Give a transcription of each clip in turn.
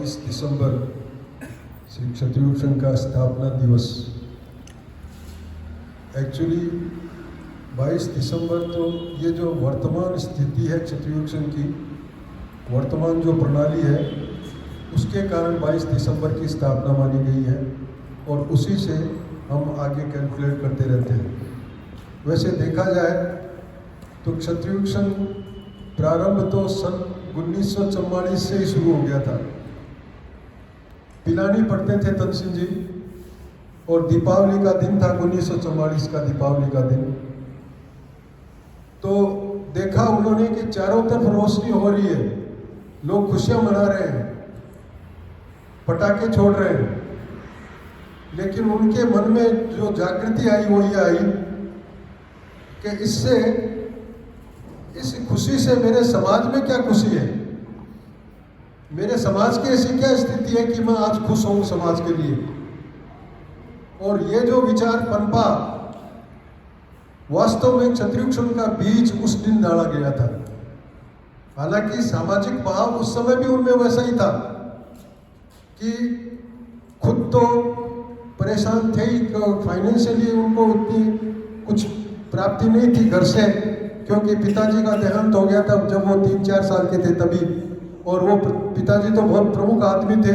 22 दिसंबर श्री क्षत्रिय संघ का स्थापना दिवस। एक्चुअली 22 दिसंबर तो ये जो वर्तमान स्थिति है क्षत्रिय संघ की, वर्तमान जो प्रणाली है उसके कारण 22 दिसंबर की स्थापना मानी गई है और उसी से हम आगे कैलकुलेट करते रहते हैं। वैसे देखा जाए तो क्षत्रिय संघ प्रारंभ तो सन 1944 से ही शुरू हो गया था। पिलानी पढ़ते थे तनसिंह जी और दीपावली का दिन था 1944 का दीपावली का दिन। तो देखा उन्होंने कि चारों तरफ रोशनी हो रही है, लोग खुशियां मना रहे हैं, पटाखे छोड़ रहे हैं, लेकिन उनके मन में जो जागृति आई वो ये आई कि इससे इस खुशी से मेरे समाज में क्या खुशी है, मेरे समाज की ऐसी क्या स्थिति है कि मैं आज खुश हूं समाज के लिए। और ये जो विचार पनपा वास्तव में क्षत्रिय संघ का बीज उस दिन डाला गया था। हालांकि सामाजिक भाव उस समय भी उनमें वैसा ही था कि खुद तो परेशान थे ही, फाइनेंशियली उनको उतनी कुछ प्राप्ति नहीं थी घर से, क्योंकि पिताजी का देहांत हो गया था जब वो 3-4 साल के थे तभी। और वो पिताजी तो बहुत प्रमुख आदमी थे,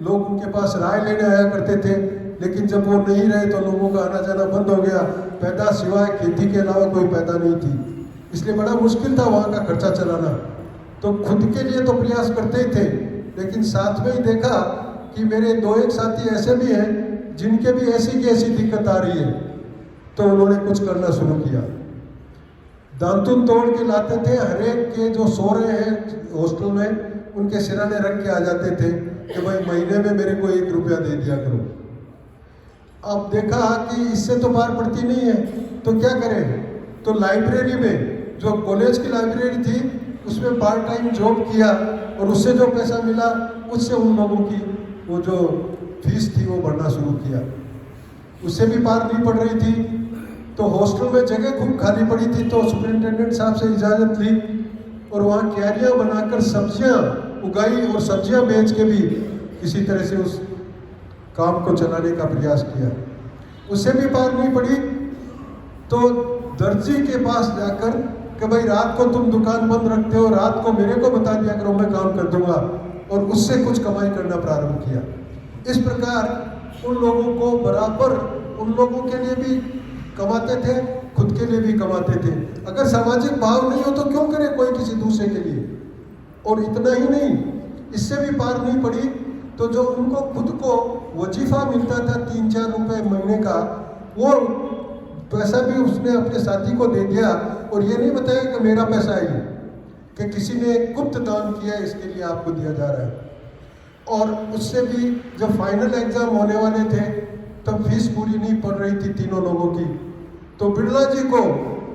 लोग उनके पास राय लेने आया करते थे, लेकिन जब वो नहीं रहे तो लोगों का आना जाना बंद हो गया। पैदा सिवाय खेती के अलावा कोई पैदा नहीं थी, इसलिए बड़ा मुश्किल था वहाँ का खर्चा चलाना। तो खुद के लिए तो प्रयास करते ही थे, लेकिन साथ में ही देखा कि मेरे 2-1 साथी ऐसे भी हैं जिनके भी ऐसी की ऐसी दिक्कत आ रही है। तो उन्होंने कुछ करना शुरू किया, दांतुन तोड़ के लाते थे, हर एक के जो सो रहे हैं हॉस्टल में उनके सिराने रख के आ जाते थे कि भाई महीने में मेरे को 1 रुपया दे दिया करो। अब देखा कि इससे तो पार पड़ती नहीं है, तो क्या करें, तो लाइब्रेरी में, जो कॉलेज की लाइब्रेरी थी उसमें पार्ट टाइम जॉब किया और उससे जो पैसा मिला उससे उन लोगों की वो जो फीस थी वो भरना शुरू किया। उससे भी पार नहीं पड़ रही थी, तो हॉस्टल में जगह खूब खाली पड़ी थी, तो सुपरिटेंडेंट साहब से इजाज़त ली और वहाँ क्यारियाँ बनाकर सब्जियाँ उगाई और सब्जियाँ बेच के भी किसी तरह से उस काम को चलाने का प्रयास किया। उससे भी पार नहीं पड़ी, तो दर्जी के पास जाकर कि भाई रात को तुम दुकान बंद रखते हो, रात को मेरे को बता दिया करो, मैं काम कर दूंगा, और उससे कुछ कमाई करना प्रारंभ किया। इस प्रकार उन लोगों को बराबर, उन लोगों के लिए भी कमाते थे, खुद के लिए भी कमाते थे। अगर सामाजिक भाव नहीं हो तो क्यों करे कोई किसी दूसरे के लिए। और इतना ही नहीं, इससे भी पार नहीं पड़ी, तो जो उनको खुद को वजीफा मिलता था 3-4 रुपए महीने का, वो पैसा भी उसने अपने साथी को दे दिया और ये नहीं बताया कि मेरा पैसा है, कि किसी ने गुप्त दान किया, इसके लिए आपको दिया जा रहा है। और उससे भी जब फाइनल एग्जाम होने वाले थे तब फीस पूरी नहीं पड़ रही थी तीनों लोगों की, तो बिरला जी को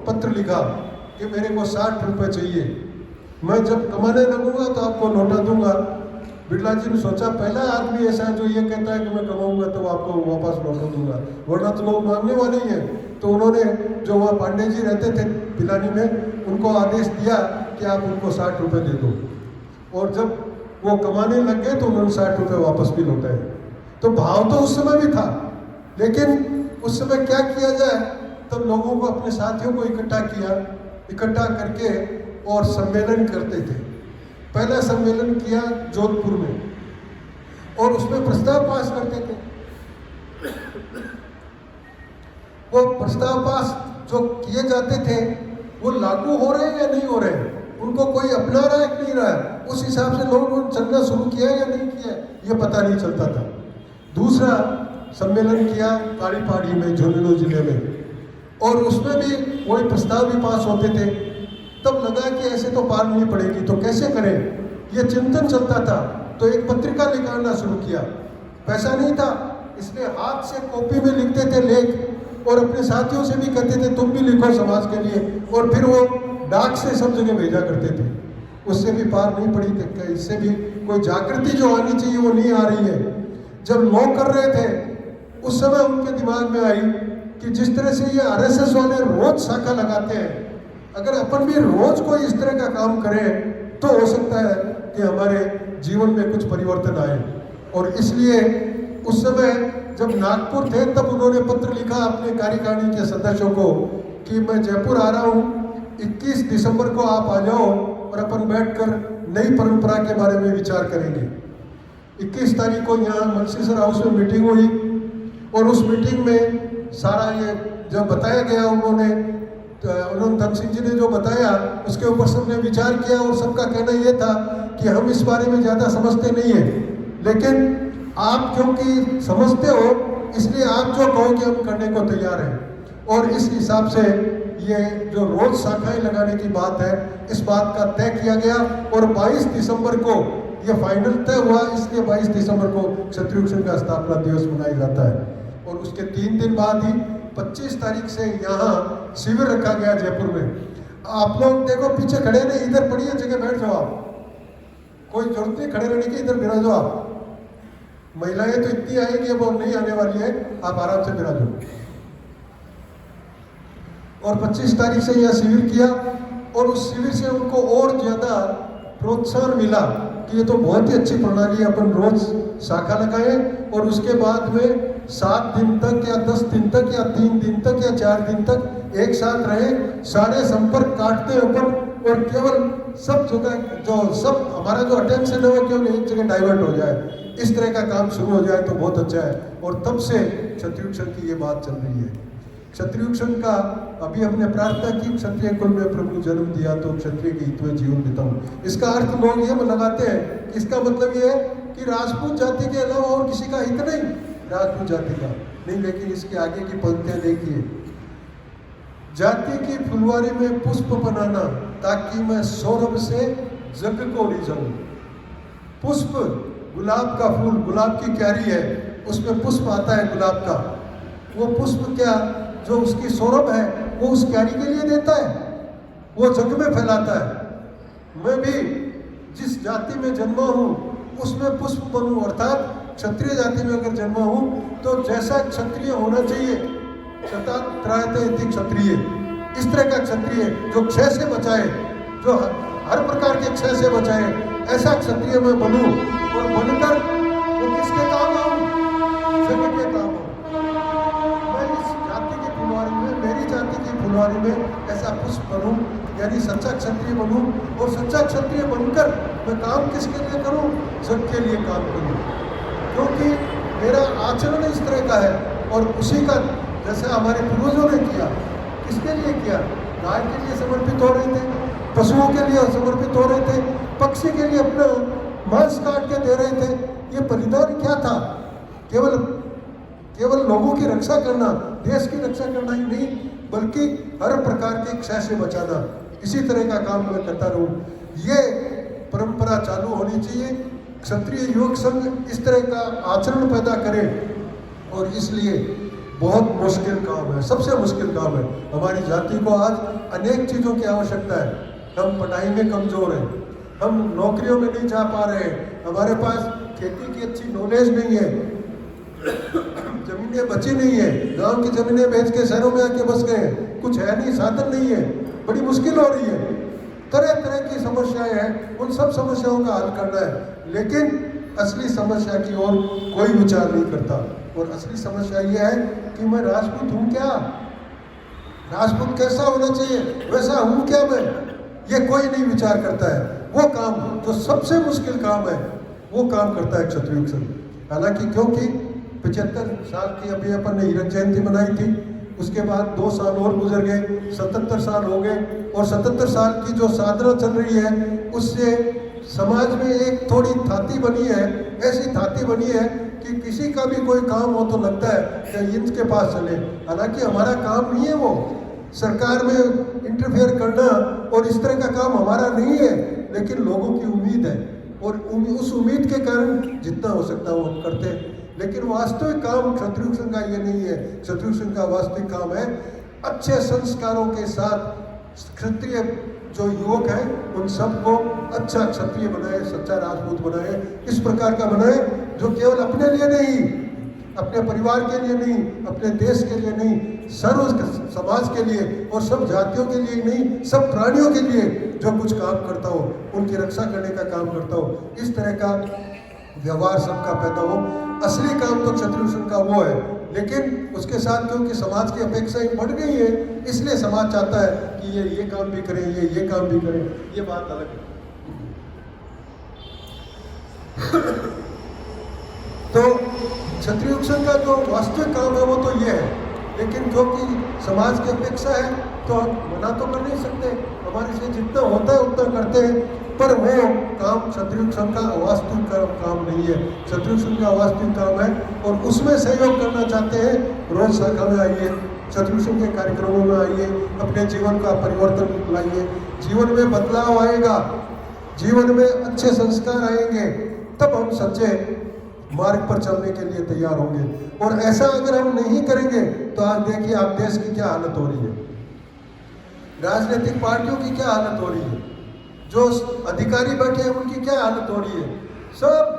पत्र लिखा कि मेरे को 60 रुपये चाहिए, मैं जब कमाने लगूंगा तो आपको लौटा दूंगा। बिरला जी ने सोचा पहला आदमी ऐसा है जो ये कहता है कि मैं कमाऊंगा तो आपको वापस लौटा दूंगा, वरना तो लोग मांगने वाले ही हैं। तो उन्होंने, जो वहाँ पांडे जी रहते थे पिलानी में, उनको आदेश दिया कि आप उनको 60 रुपये दे दो। और जब वो कमाने लग गए तो उन्होंने 60 रुपये वापस भी लौटाए। तो भाव तो उस समय भी था, लेकिन उस समय क्या किया जाए, तब लोगों को, अपने साथियों को इकट्ठा किया, इकट्ठा करके और सम्मेलन करते थे। पहला सम्मेलन किया जोधपुर में और उसमें प्रस्ताव पास करते थे। वो प्रस्ताव पास जो किए जाते थे वो लागू हो रहे हैं या नहीं हो रहे हैं, उनको कोई अपना रहा है कि नहीं रहा है, उस हिसाब से लोगों ने चलना शुरू किया या नहीं किया, ये पता नहीं चलता था। दूसरा सम्मेलन किया काली पहाड़ी में, झुंझुनू जिले में, और उसमें भी वही प्रस्ताव भी पास होते थे। तब लगा कि ऐसे तो पार नहीं पड़ेगी, तो कैसे करें, ये चिंतन चलता था। तो एक पत्रिका निकालना शुरू किया, पैसा नहीं था इसलिए हाथ से कॉपी में लिखते थे लेख और अपने साथियों से भी कहते थे तुम भी लिखो समाज के लिए, और फिर वो डाक से सब जगह भेजा करते थे। उससे भी पार नहीं पड़ी थी, इससे भी कोई जागृति जो आनी चाहिए वो नहीं आ रही है। जब लोग कर रहे थे उस समय उनके दिमाग में आई कि जिस तरह से ये आरएसएस वाले रोज शाखा लगाते हैं, अगर अपन भी रोज कोई इस तरह का काम करें तो हो सकता है कि हमारे जीवन में कुछ परिवर्तन आए। और इसलिए उस समय जब नागपुर थे तब उन्होंने पत्र लिखा अपने कार्यकारिणी के सदस्यों को कि मैं जयपुर आ रहा हूँ, 21 दिसंबर को आप आ जाओ और अपन बैठकर नई परंपरा के बारे में विचार करेंगे। 21 तारीख को यहाँ मंसीसर हाउस में मीटिंग हुई और उस मीटिंग में सारा ये जब बताया गया उन्होंने धन सिंह जी ने जो बताया उसके ऊपर सबने विचार किया और सबका कहना ये था कि हम इस बारे में ज़्यादा समझते नहीं है, लेकिन आप क्योंकि समझते हो इसलिए आप जो कहोगे हम करने को तैयार हैं। और इस हिसाब से ये जो रोज शाखाएं लगाने की बात है इस बात का तय किया गया और 22 दिसंबर को ये फाइनल तय हुआ। इसलिए 22 दिसंबर को क्षत्रिय संघ का स्थापना दिवस मनाया जाता है। और उसके 3 दिन बाद ही 25 तारीख से यहाँ शिविर रखा गया जयपुर में। आप लोग देखो पीछे खड़े नहीं, इधर पड़िए जगह बैठ जाओ, आप कोई जरूरत नहीं खड़े रहने की, इधर बिरा जाओ आप। महिलाएं तो इतनी आएंगी अब नहीं आने वाली है, आप आराम से बिरा जाओ। और 25 तारीख से यह शिविर किया और उस शिविर से उनको और ज्यादा प्रोत्साहन मिला कि ये तो बहुत ही अच्छी प्रणाली है, अपन रोज शाखा लगाएं और उसके बाद में 7 दिन तक या 10 दिन तक या 3 दिन तक या 4 दिन तक एक साथ रहे, सारे संपर्क काटते अपन और केवल सब जगह जो सब हमारा जो अटेंशन है वो केवल एक जगह डाइवर्ट हो जाए, इस तरह का काम शुरू हो जाए तो बहुत अच्छा है। और तब से क्षत्रिय संघ की ये बात चल रही है। क्षत्रिय संघ का अभी हमने प्रार्थना की, क्षत्रिय कुल में प्रभु जन्म दिया तो क्षत्रिय के हित में जीवन बिताऊं। इसका अर्थ लोग ये लगाते हैं, इसका मतलब ये है कि राजपूत जाति के अलावा और किसी का हित नहीं, राजपूत जाति का नहीं। लेकिन इसके आगे की पंक्तियां देखिए, जाति की फुलवारी में पुष्प बनाना ताकि मैं सौरभ से जग को ले जाऊं। पुष्प, गुलाब का फूल, गुलाब की क्यारी है, उसमें पुष्प आता है गुलाब का। वो पुष्प क्या जो उसकी सौरभ है वो उस क्यारी के लिए देता है, वो जग में फैलाता है। मैं भी जिस जाति में जन्मा हूँ उसमें पुष्प बनूं, अर्थात क्षत्रिय जाति में अगर जन्मा हूँ तो जैसा क्षत्रिय होना चाहिए, क्षत्रायते इति क्षत्रिय, इस तरह का क्षत्रिय जो क्षय से बचाए, जो हर प्रकार के क्षय से बचाए, ऐसा क्षत्रिय मैं बनूं और बनकर वो किसके काम आऊं, जग के काम आऊं। मैं इस जाति की फुलवारी में, मेरी जाति की फुलवारी में ऐसा पुष्प बनूं, यानी सच्चा क्षत्रिय बनूं। और सच्चा क्षत्रिय बनकर मैं काम किसके लिए करूं, जग के लिए काम करूं, क्योंकि मेरा आचरण इस तरह का है। और उसी का जैसे हमारे पूर्वजों ने किया, किसके लिए किया, गाय के लिए समर्पित हो रहे थे, पशुओं के लिए समर्पित हो रहे थे, पक्षी के लिए अपना मांस काट के दे रहे थे। ये बलिदान क्या था, केवल लोगों की रक्षा करना, देश की रक्षा करना ही नहीं, बल्कि हर प्रकार के क्षय से बचाना। इसी तरह का काम मैं करता रहूं, ये परंपरा चालू होनी चाहिए। क्षत्रिय युवक संघ इस तरह का आचरण पैदा करे और इसलिए बहुत मुश्किल काम है, सबसे मुश्किल काम है। हमारी जाति को आज अनेक चीज़ों की आवश्यकता है। हम पढ़ाई में कमज़ोर हैं, हम नौकरियों में नहीं जा पा रहे हैं, हमारे पास खेती की अच्छी नॉलेज नहीं है, जमीनें बची नहीं है, गांव की जमीनें बेच के शहरों में आके बस गए, कुछ है नहीं, साधन नहीं है, बड़ी मुश्किल हो रही है। तरह तरह की समस्याएं हैं, उन सब समस्याओं का हल करना है। लेकिन असली समस्या की ओर कोई विचार नहीं करता। और असली समस्या यह है कि मैं राजपूत हूँ क्या, राजपूत कैसा होना चाहिए, वैसा हूँ क्या मैं, ये कोई नहीं विचार करता है। वो काम जो सबसे मुश्किल काम है वो काम करता है क्षत्रिय संघ। हालांकि क्योंकि 75 साल की अभी अपन ने हीरक जयंती मनाई थी, उसके बाद 2 साल और गुजर गए, 77 साल हो गए। और 77 साल की जो साधना चल रही है उससे समाज में एक थोड़ी थाती बनी है, ऐसी थाती बनी है कि किसी का भी कोई काम हो तो लगता है कि इनके पास चले। हालांकि हमारा काम नहीं है वो सरकार में इंटरफेयर करना, और इस तरह का काम हमारा नहीं है, लेकिन लोगों की उम्मीद है और उस उम्मीद के कारण जितना हो सकता है वो हम करते हैं। लेकिन वास्तविक काम क्षत्रिय संघ का ये नहीं है। क्षत्रिय संघ का वास्तविक काम है अच्छे संस्कारों के साथ क्षत्रिय जो युवक हैं उन सबको अच्छा क्षत्रिय बनाए, सच्चा राजपूत बनाए, इस प्रकार का बनाए जो केवल अपने लिए नहीं, अपने परिवार के लिए नहीं, अपने देश के लिए नहीं, सर्व समाज के लिए और सब जातियों के लिए नहीं, सब प्राणियों के लिए जो कुछ काम करता हो, उनकी रक्षा करने का काम करता हो, इस तरह का व्यवहार सबका पैदा हो। असली काम तो क्षत्रिय का वो है, लेकिन उसके साथ क्योंकि समाज की अपेक्षाएं बढ़ गई है, इसलिए समाज चाहता है कि ये काम भी करें, ये काम भी करें। ये बात अलग है। तो क्षत्रिय का जो वास्तविक काम है वो तो ये है, लेकिन क्योंकि समाज की अपेक्षा है तो हम मना तो कर नहीं सकते, हमारे से जितना होता है उतना करते हैं, पर वो काम क्षत्रिय का वास्तविक काम नहीं है। क्षत्रिय का वास्तविक काम है और उसमें सहयोग करना चाहते हैं। रोज शाखा में आइए, क्षत्रिय के कार्यक्रमों में आइए, अपने जीवन का परिवर्तन लाइए, जीवन में बदलाव आएगा, जीवन में अच्छे संस्कार आएंगे, तब हम सच्चे मार्ग पर चलने के लिए तैयार होंगे। और ऐसा अगर हम नहीं करेंगे तो आज देखिए आप देश की क्या हालत हो रही है, राजनीतिक पार्टियों की क्या हालत हो रही है, जो अधिकारी बैठे हैं उनकी क्या हालत हो रही है। सब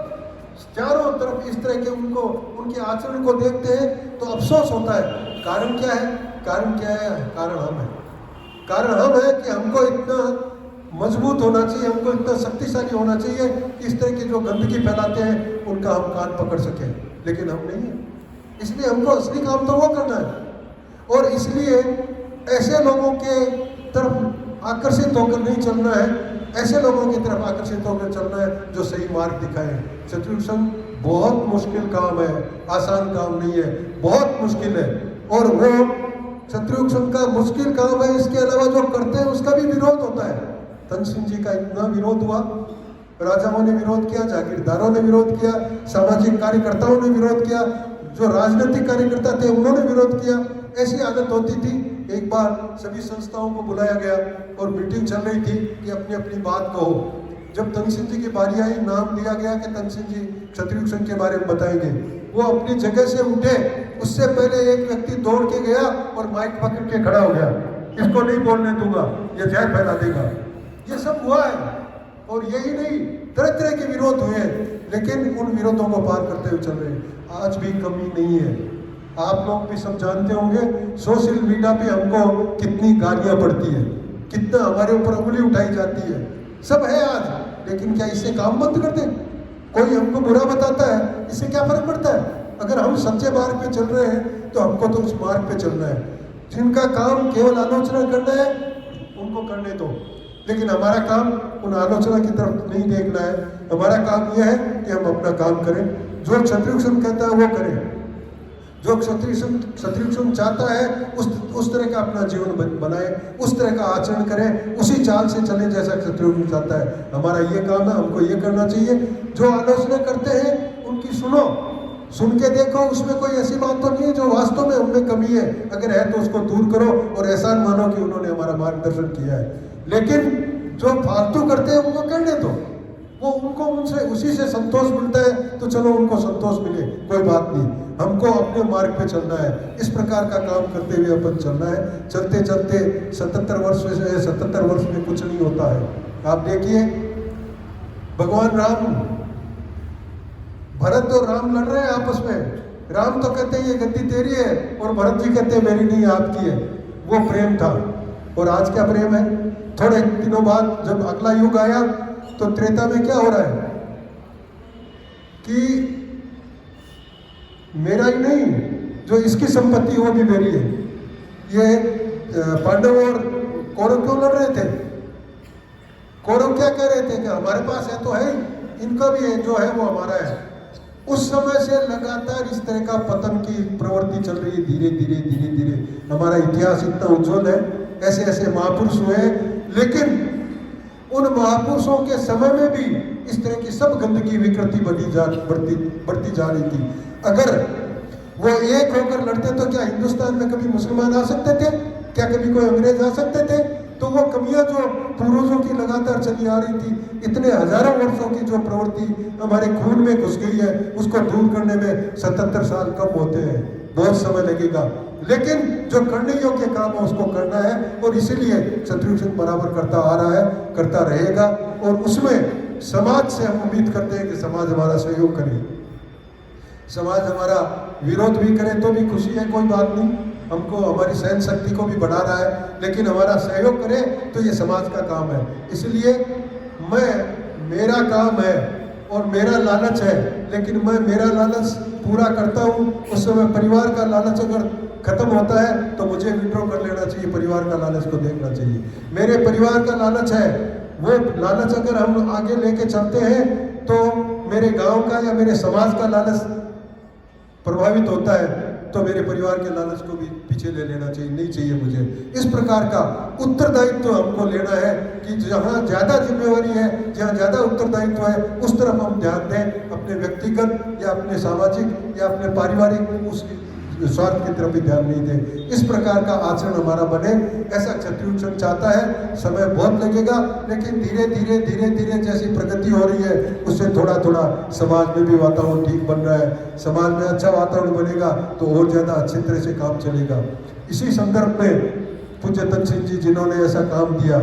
चारों तरफ इस तरह के उनके आचरण को देखते हैं तो अफसोस होता है। कारण क्या है? कारण क्या है? कारण हम हैं। कारण हम है कि हमको इतना मजबूत होना चाहिए, हमको इतना शक्तिशाली होना चाहिए कि इस तरह की जो गंदगी फैलाते हैं उनका हम कान पकड़ सकें, लेकिन हम नहीं है। इसलिए हमको असली काम तो वो करना है और इसलिए ऐसे लोगों के तरफ आकर्षित होकर नहीं चलना है, ऐसे लोगों की तरफ आकर्षित होकर चलना है जो सही मार्ग दिखाए। क्षत्रिय संघ बहुत मुश्किल काम है, आसान काम नहीं है, बहुत मुश्किल है। और वो क्षत्रिय संघ का मुश्किल काम है, इसके अलावा जो करते हैं उसका भी विरोध होता है। तन सिंह जी का इतना विरोध हुआ, राजाओं ने विरोध किया, जागीरदारों ने विरोध किया, सामाजिक कार्यकर्ताओं ने विरोध किया, जो राजनीतिक कार्यकर्ता थे उन्होंने विरोध किया। ऐसी आदत होती थी। एक बार सभी संस्थाओं को बुलाया गया और मीटिंग चल रही थी कि अपनी अपनी बात कहो। जब तन सिंह जी की बारी आई, नाम दिया गया कि तन सिंह जी क्षत्रिय संघ के बारे में बताएंगे, वो अपनी जगह से उठे, उससे पहले एक व्यक्ति दौड़ के गया और माइक पकड़ के खड़ा हो गया, इसको नहीं बोलने दूंगा, ये जहर फैला देगा। ये सब हुआ है और यही नहीं, तरह तरह के विरोध हुए हैं, लेकिन उन विरोधों को पार करते हुए चल रहे हैं। आज भी कमी नहीं है। आप लोग भी सब जानते होंगे सोशल मीडिया पे हमको कितनी गालियां पड़ती है, कितना हमारे ऊपर उंगली उठाई जाती है, सब है आज। लेकिन क्या इससे काम बंद कर दें? कोई हमको बुरा बताता है, इससे क्या फर्क पड़ता है? अगर हम सच्चे मार्ग पे चल रहे हैं तो हमको तो उस मार्ग पे चलना है। जिनका काम केवल आलोचना करना है उनको करने दो, लेकिन हमारा काम उन आलोचना की तरफ नहीं देखना है। हमारा काम यह है कि हम अपना काम करें, जो क्षत्रिय संघ कहता है वो करें, जो क्षत्रिय संघ चाहता है उस तरह का अपना जीवन बनाए, उस तरह का आचरण करें, उसी चाल से चले जैसा क्षत्रिय संघ चाहता है। हमारा ये काम है, हमको ये करना चाहिए। जो आलोचना करते हैं उनकी सुनो, सुन के देखो, उसमें कोई ऐसी बात तो नहीं है जो वास्तव में उनमें कमी है। अगर है तो उसको दूर करो और एहसान मानो कि उन्होंने हमारा मार्गदर्शन किया है। लेकिन जो फालतू करते हैं उनको करने दो, वो उनको उनसे उसी से संतोष मिलता है तो चलो उनको संतोष मिले, कोई बात नहीं। हमको अपने मार्ग पे चलना है, इस प्रकार का काम करते हुए अपन चलना है। चलते चलते 77 वर्ष में कुछ नहीं होता है। आप देखिए भगवान राम, भरत और राम लड़ रहे हैं आपस में। राम तो कहते हैं ये गद्दी तेरी है और भरत जी कहते हैं मेरी नहीं आपकी है। वो प्रेम था। और आज क्या प्रेम है? थोड़े दिनों बाद जब अगला युग आया तो त्रेता में क्या हो रहा है कि मेरा ही नहीं, जो इसकी संपत्ति वो भी मेरी है। ये पांडव और कौरव क्यों लड़ रहे थे? कौरव क्या कह रहे थे कि हमारे पास है तो है, इनका भी है, जो है वो हमारा है। उस समय से लगातार इस तरह का पतन की प्रवृत्ति चल रही है, धीरे धीरे धीरे धीरे। हमारा इतिहास इतना उज्जवल है, ऐसे ऐसे महापुरुष हुए, लेकिन उन महापुरुषों के समय में भी इस तरह की सब गंदगी विकृति बढ़ती जा रही थी। अगर वो एक होकर लड़ते तो क्या हिंदुस्तान में कभी मुसलमान आ सकते थे? क्या कभी कोई अंग्रेज आ सकते थे? तो वो कमियां जो पूर्वजों की लगातार चली आ रही थी, इतने हजारों वर्षों की जो प्रवृत्ति हमारे खून में घुस गई है, उसको दूर करने में 77 साल कम होते हैं, बहुत समय लगेगा। लेकिन जो करने योग्य काम है उसको करना है और इसीलिए क्षत्रिय संघ बराबर करता आ रहा है, करता रहेगा। और उसमें समाज से हम उम्मीद करते हैं कि समाज हमारा सहयोग करे, समाज हमारा विरोध भी करे तो भी खुशी है, कोई बात नहीं। हमको हमारी सहन शक्ति को भी बढ़ा रहा है, लेकिन हमारा सहयोग करे तो ये समाज का काम है। इसलिए मेरा काम है और मेरा लालच है, लेकिन मैं मेरा लालच पूरा करता हूँ। उस समय परिवार का लालच अगर खत्म होता है तो मुझे विड्रॉ कर लेना चाहिए, परिवार का लालच को देखना चाहिए। मेरे परिवार का लालच है, वो लालच अगर हम आगे लेके चलते हैं तो मेरे गांव का या मेरे समाज का लालच प्रभावित होता है, तो मेरे परिवार के लालच को भी पीछे ले लेना चाहिए, नहीं चाहिए मुझे। इस प्रकार का उत्तरदायित्व तो हमको लेना है कि जहाँ ज़्यादा जिम्मेवारी है, जहाँ ज़्यादा उत्तरदायित्व है, उस तरफ हम ध्यान दें, अपने व्यक्तिगत या अपने सामाजिक या अपने पारिवारिक उस स्वार्थ की तरफ भी ध्यान नहीं दें। इस प्रकार का आचरण हमारा बने, ऐसा क्षत्रिय चाहता है। समय बहुत लगेगा, लेकिन धीरे धीरे जैसी प्रगति हो रही है उससे थोड़ा थोड़ा समाज में भी वातावरण ठीक बन रहा है। समाज में अच्छा वातावरण बनेगा तो और ज़्यादा अच्छी तरह से काम चलेगा। इसी संदर्भ में पूज्य तन सिंह जी जिन्होंने ऐसा काम दिया,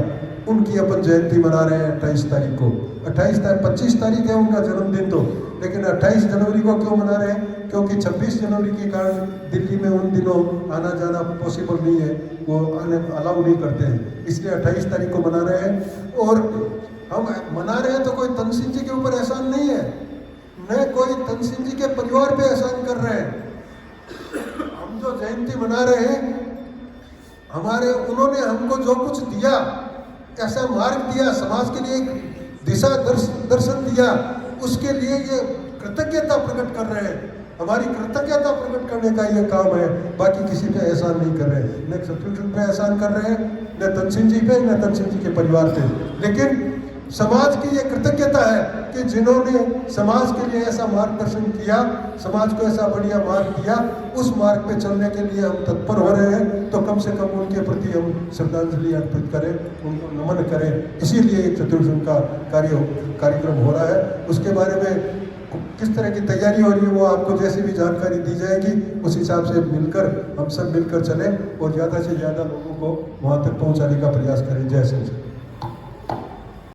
उनकी अपन जयंती मना रहे हैं 28 तारीख को। 25 तारीख है उनका जन्मदिन, तो लेकिन 28 जनवरी को क्यों मना रहे हैं? क्योंकि 26 जनवरी के कारण दिल्ली में उन दिनों आना जाना पॉसिबल नहीं है, वो आने अलाउ नहीं करते हैं, इसलिए 28 तारीख को मना रहे हैं। और हम मना रहे हैं तो कोई तन सिंह जी के ऊपर एहसान नहीं है, न कोई तन सिंह जी के परिवार पे एहसान कर रहे हैं। हम जो जयंती मना रहे हैं, उन्होंने हमको जो कुछ दिया, ऐसा मार्ग दिया, समाज के लिए एक दिशा दर्शन दिया, उसके लिए ये कृतज्ञता प्रकट कर रहे हैं। हमारी कृतज्ञता प्रकट करने का ये काम है, बाकी किसी पे एहसान नहीं कर रहे हैं, न शत्रुघ्न पे एहसान कर रहे हैं, न तन सिंह जी पे, न तन सिंह जी के परिवार पे। लेकिन समाज की ये कृतज्ञता है कि जिन्होंने समाज के लिए ऐसा मार्गदर्शन किया, समाज को ऐसा बढ़िया मार्ग दिया, उस मार्ग पे चलने के लिए हम तत्पर हो रहे हैं। तो कम से कम उनके प्रति हम श्रद्धांजलि अर्पित करें, उनको नमन करें। इसीलिए एक चतुर्भुज का कार्यक्रम हो रहा है। उसके बारे में किस तरह की तैयारी हो रही है वो आपको जैसी भी जानकारी दी जाएगी, उस हिसाब से हम सब मिलकर चलें और ज़्यादा से ज़्यादा लोगों को वहाँ तक पहुँचाने का प्रयास करें। जय सिंह।